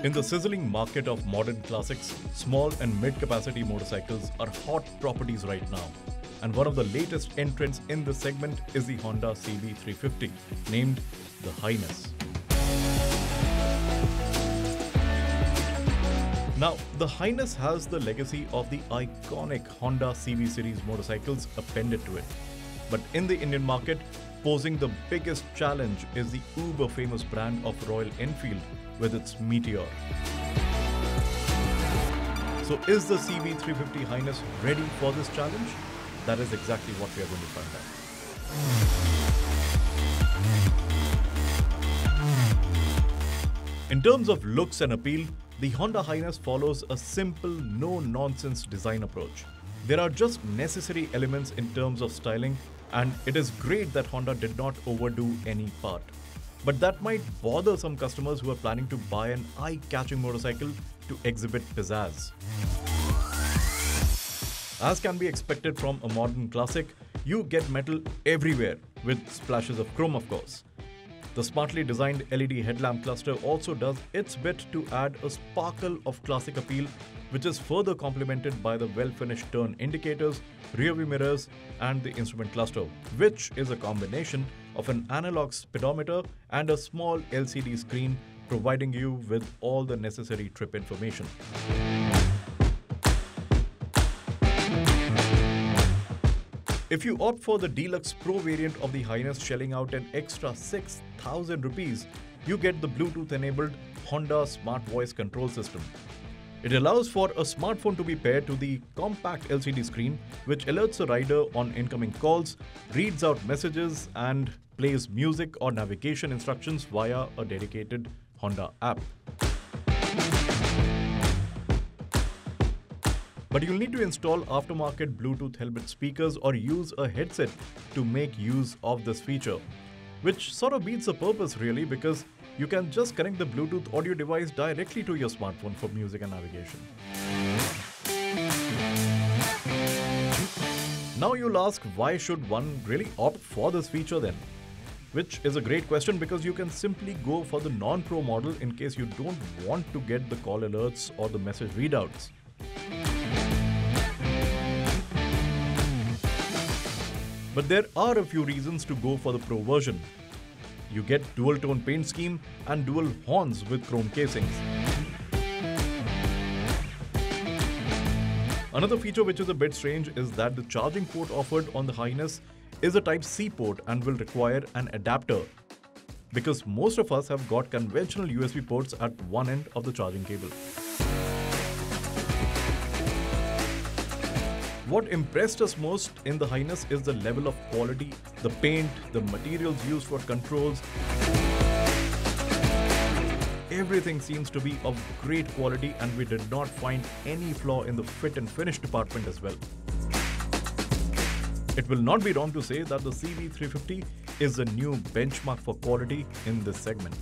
In the sizzling market of modern classics, small and mid-capacity motorcycles are hot properties right now. And one of the latest entrants in this segment is the Honda CB350, named the Highness. Now, the Highness has the legacy of the iconic Honda CB series motorcycles appended to it. But in the Indian market, posing the biggest challenge is the uber-famous brand of Royal Enfield with its Meteor. So is the CB350 Highness ready for this challenge? That is exactly what we are going to find out. In terms of looks and appeal, the Honda Highness follows a simple, no-nonsense design approach. There are just necessary elements in terms of styling, and it is great that Honda did not overdo any part. But that might bother some customers who are planning to buy an eye-catching motorcycle to exhibit pizzazz. As can be expected from a modern classic, you get metal everywhere, with splashes of chrome of course. The smartly designed LED headlamp cluster also does its bit to add a sparkle of classic appeal, which is further complemented by the well-finished turn indicators, rearview mirrors and the instrument cluster, which is a combination of an analog speedometer and a small LCD screen, providing you with all the necessary trip information. If you opt for the Deluxe Pro variant of the Highness, shelling out an extra 6,000 rupees, you get the Bluetooth-enabled Honda Smart Voice Control System. It allows for a smartphone to be paired to the compact LCD screen, which alerts the rider on incoming calls, reads out messages, and plays music or navigation instructions via a dedicated Honda app. But you'll need to install aftermarket Bluetooth helmet speakers or use a headset to make use of this feature, which sort of beats the purpose really, because you can just connect the Bluetooth audio device directly to your smartphone for music and navigation. Now you'll ask, why should one really opt for this feature then? Which is a great question, because you can simply go for the non-pro model in case you don't want to get the call alerts or the message readouts. But there are a few reasons to go for the Pro version. You get dual-tone paint scheme and dual horns with chrome casings. Another feature which is a bit strange is that the charging port offered on the Highness is a Type-C port and will require an adapter, because most of us have got conventional USB ports at one end of the charging cable. What impressed us most in the Highness is the level of quality, the paint, the materials used for controls. Everything seems to be of great quality, and we did not find any flaw in the fit and finish department as well. It will not be wrong to say that the CB350 is a new benchmark for quality in this segment.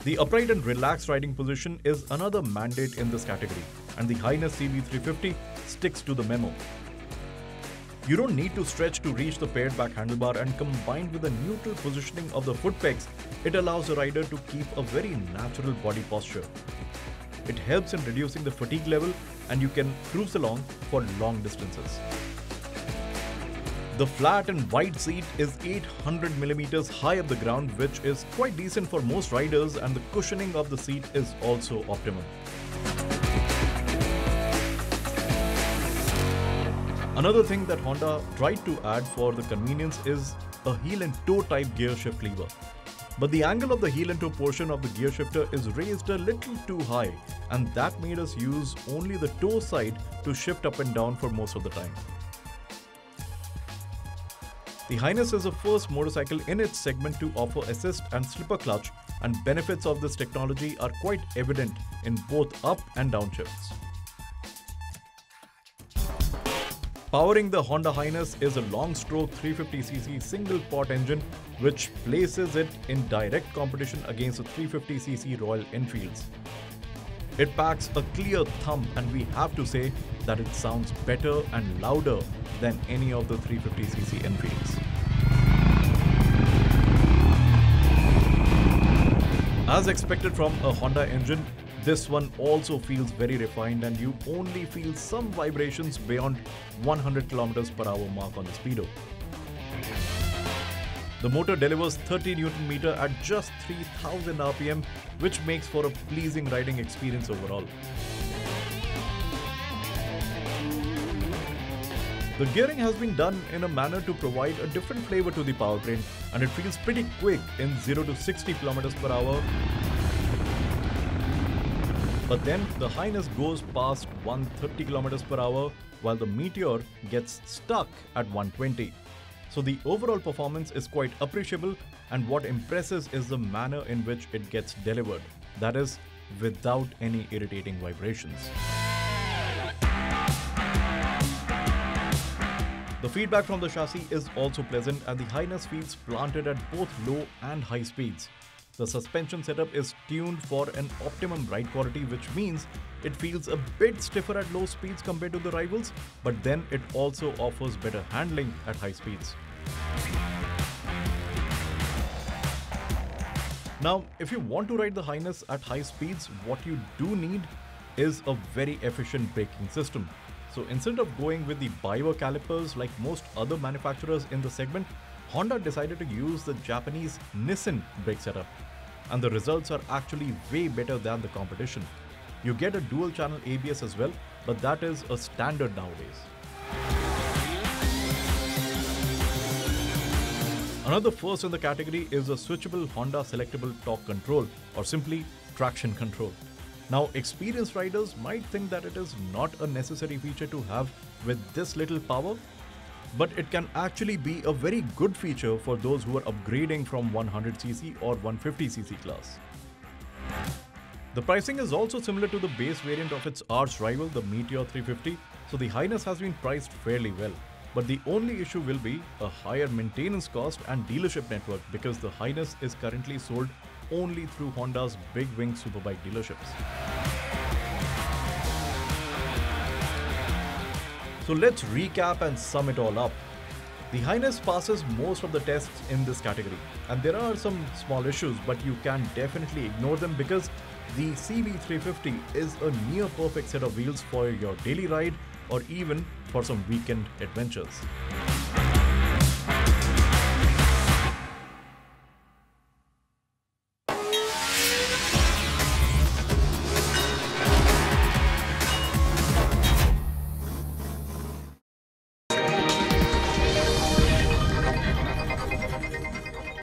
The upright and relaxed riding position is another mandate in this category, and the Highness CB350 sticks to the memo. You don't need to stretch to reach the paired back handlebar, and combined with the neutral positioning of the foot pegs, it allows the rider to keep a very natural body posture. It helps in reducing the fatigue level, and you can cruise along for long distances. The flat and wide seat is 800mm high up the ground, which is quite decent for most riders, and the cushioning of the seat is also optimum. Another thing that Honda tried to add for the convenience is a heel and toe type gear shift lever. But the angle of the heel and toe portion of the gear shifter is raised a little too high, and that made us use only the toe side to shift up and down for most of the time. The Highness is the first motorcycle in its segment to offer assist and slipper clutch, and benefits of this technology are quite evident in both up and down shifts. Powering the Honda Highness is a long-stroke 350cc single-pot engine, which places it in direct competition against the 350cc Royal Enfields. It packs a clear thump, and we have to say that it sounds better and louder than any of the 350cc Enfields. As expected from a Honda engine, this one also feels very refined and you only feel some vibrations beyond 100 km per hour mark on the speedo. The motor delivers 30 Nm at just 3000 RPM, which makes for a pleasing riding experience overall. The gearing has been done in a manner to provide a different flavor to the powertrain, and it feels pretty quick in 0 to 60 km per hour. But then the Highness goes past 130 km per hour while the Meteor gets stuck at 120. So the overall performance is quite appreciable, and what impresses is the manner in which it gets delivered. That is, without any irritating vibrations. The feedback from the chassis is also pleasant, and the Highness feels planted at both low and high speeds. The suspension setup is tuned for an optimum ride quality, which means it feels a bit stiffer at low speeds compared to the rivals, but then it also offers better handling at high speeds. Now, if you want to ride the Highness at high speeds, what you do need is a very efficient braking system. So instead of going with the BioWare calipers like most other manufacturers in the segment, Honda decided to use the Japanese Nissin brake setup. And the results are actually way better than the competition. You get a dual channel ABS as well, but that is a standard nowadays. Another first in the category is a switchable Honda selectable torque control, or simply traction control. Now, experienced riders might think that it is not a necessary feature to have with this little power, but it can actually be a very good feature for those who are upgrading from 100cc or 150cc class. The pricing is also similar to the base variant of its arch rival, the Meteor 350, so the Highness has been priced fairly well. But the only issue will be a higher maintenance cost and dealership network, because the Highness is currently sold only through Honda's big wing superbike dealerships. So let's recap and sum it all up. The Highness passes most of the tests in this category, and there are some small issues, but you can definitely ignore them because the CB350 is a near perfect set of wheels for your daily ride or even for some weekend adventures.